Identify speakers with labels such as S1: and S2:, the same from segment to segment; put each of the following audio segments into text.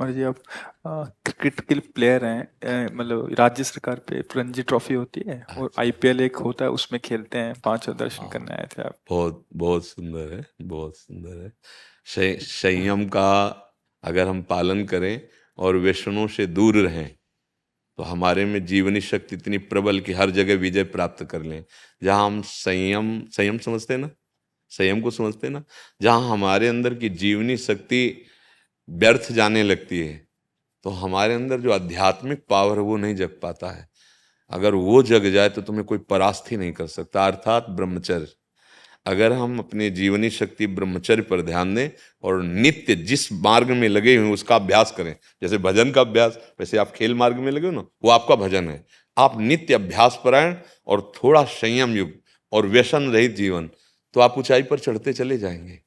S1: कुमार जी, आप क्रिकेट के प्लेयर हैं। मतलब राज्य सरकार पे रणजी ट्रॉफी होती है और
S2: अच्छा।
S1: आईपीएल एक होता है, उसमें खेलते हैं। पांचों दर्शन
S2: हाँ,
S1: करने आए थे आप।
S2: बहुत बहुत सुंदर है, बहुत सुंदर है। संयम का अगर हम पालन करें और व्यसनों से दूर रहें तो हमारे में जीवनी शक्ति इतनी प्रबल कि हर जगह विजय प्राप्त कर लें। जहाँ हम संयम संयम समझते हैं ना, संयम को समझते हैं ना, जहाँ हमारे अंदर की जीवनी शक्ति व्यर्थ जाने लगती है तो हमारे अंदर जो आध्यात्मिक पावर है वो नहीं जग पाता है। अगर वो जग जाए तो तुम्हें कोई परास्त ही नहीं कर सकता, अर्थात ब्रह्मचर्य। अगर हम अपनी जीवनी शक्ति ब्रह्मचर्य पर ध्यान दें और नित्य जिस मार्ग में लगे हुए हैं उसका अभ्यास करें, जैसे भजन का अभ्यास, वैसे आप खेल मार्ग में लगे हो ना, वो आपका भजन है। आप नित्य अभ्यास परायण और थोड़ा संयम युक्त और व्यसन रहित जीवन, तो आप ऊंचाई पर चढ़ते चले जाएंगे।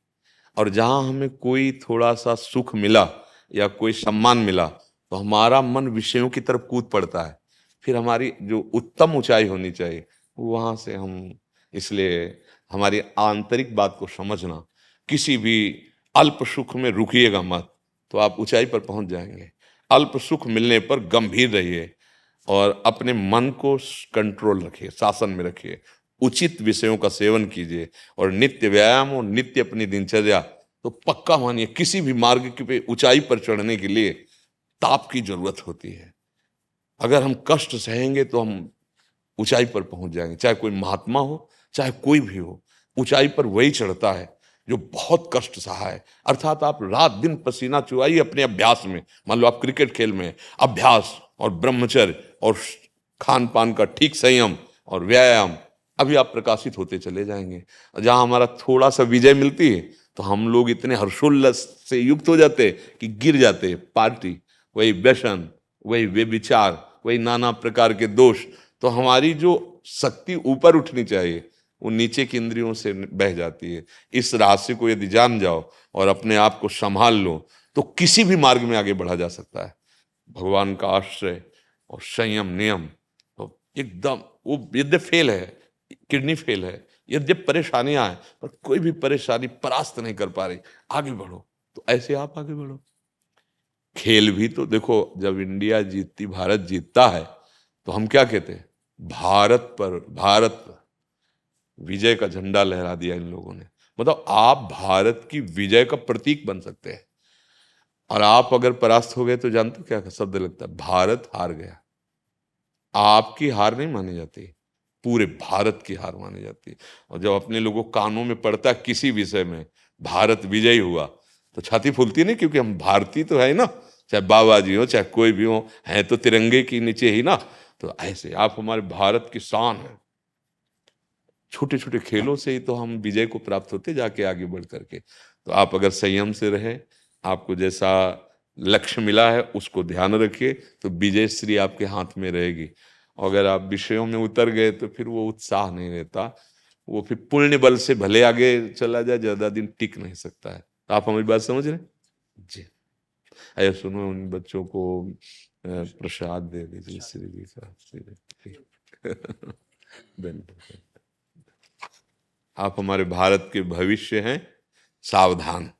S2: और जहां हमें कोई थोड़ा सा सुख मिला या कोई सम्मान मिला तो हमारा मन विषयों की तरफ कूद पड़ता है। फिर हमारी जो उत्तम ऊंचाई होनी चाहिए वहां से हम, इसलिए हमारी आंतरिक बात को समझना, किसी भी अल्प सुख में रुकिएगा मत, तो आप ऊंचाई पर पहुंच जाएंगे। अल्प सुख मिलने पर गंभीर रहिए और अपने मन को कंट्रोल रखिए, शासन में रखिए। उचित विषयों का सेवन कीजिए और नित्य व्यायाम और नित्य अपनी दिनचर्या, तो पक्का मानिए किसी भी मार्ग की पे ऊंचाई पर चढ़ने के लिए ताप की जरूरत होती है। अगर हम कष्ट सहेंगे तो हम ऊंचाई पर पहुंच जाएंगे। चाहे कोई महात्मा हो, चाहे कोई भी हो, ऊंचाई पर वही चढ़ता है जो बहुत कष्ट सहा है। अर्थात आप रात दिन पसीना चुहाइए अपने अभ्यास में। मान लो आप क्रिकेट खेल में हैं, अभ्यास और ब्रह्मचर्य और खान पान का ठीक संयम और व्यायाम, अभी आप प्रकाशित होते चले जाएंगे। जहां हमारा थोड़ा सा विजय मिलती है तो हम लोग इतने हर्षोल्लास से युक्त हो जाते कि गिर जाते। पार्टी, वही व्यसन, वही व्यभिचार, वही नाना प्रकार के दोष, तो हमारी जो शक्ति ऊपर उठनी चाहिए वो नीचे की इंद्रियों से बह जाती है। इस रहस्य को यदि जान जाओ और अपने आप को संभाल लो तो किसी भी मार्ग में आगे बढ़ा जा सकता है। भगवान का आश्रय और संयम नियम, तो एकदम, वो यद्य फेल है, किडनी फेल है, यद्य परेशानियां हैं, पर कोई भी परेशानी परास्त नहीं कर पा रही, आगे बढ़ो, तो ऐसे आप आगे बढ़ो। खेल भी तो देखो, जब इंडिया जीतती, भारत जीतता है तो हम क्या कहते हैं, भारत पर विजय का झंडा लहरा दिया इन लोगों ने। मतलब आप भारत की विजय का प्रतीक बन सकते हैं। और आप अगर परास्त हो गए तो जानते हो क्या शब्द लगता है, भारत हार गया। आपकी हार नहीं मानी जाती, पूरे भारत की हार मानी जाती है। और जब अपने लोगों कानों में पड़ता है किसी विषय में भारत विजयी हुआ तो छाती फूलती नहीं, क्योंकि हम भारतीय तो है ना, चाहे बाबा जी हो चाहे कोई भी हो, है तो तिरंगे के नीचे ही ना। तो ऐसे आप हमारे भारत की शान है। छोटे छोटे खेलों से ही तो हम विजय को प्राप्त होते जाके आगे बढ़ करके। तो आप अगर संयम से रहे, आपको जैसा लक्ष्य मिला है उसको ध्यान रखिए, तो विजय श्री आपके हाथ में रहेगी। और अगर आप विषयों में उतर गए तो फिर वो उत्साह नहीं रहता, वो फिर पुण्य बल से भले आगे चला जाए, ज्यादा दिन टिक नहीं सकता है। तो आप हमारी बात समझ रहे हैं जी। आइए सुनो, उन बच्चों को प्रसाद दे दीजिए श्री जी का, धन्यवाद। आप हमारे भारत के भविष्य हैं, सावधान।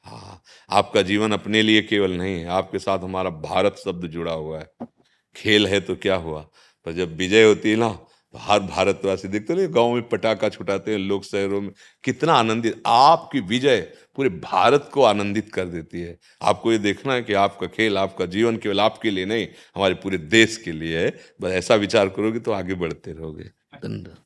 S2: हाँ, आपका जीवन अपने लिए केवल नहीं है, आपके साथ हमारा भारत शब्द जुड़ा हुआ है। खेल है तो क्या हुआ, पर जब विजय होती है ना तो हर भारतवासी, देखते नहीं गांव में पटाखा छुटाते हैं लोग, शहरों में कितना आनंदित, आपकी विजय पूरे भारत को आनंदित कर देती है। आपको ये देखना है कि आपका खेल, आपका जीवन केवल आपके लिए नहीं, हमारे पूरे देश के लिए है। बस ऐसा विचार करोगे तो आगे बढ़ते रहोगे। धन्यवाद।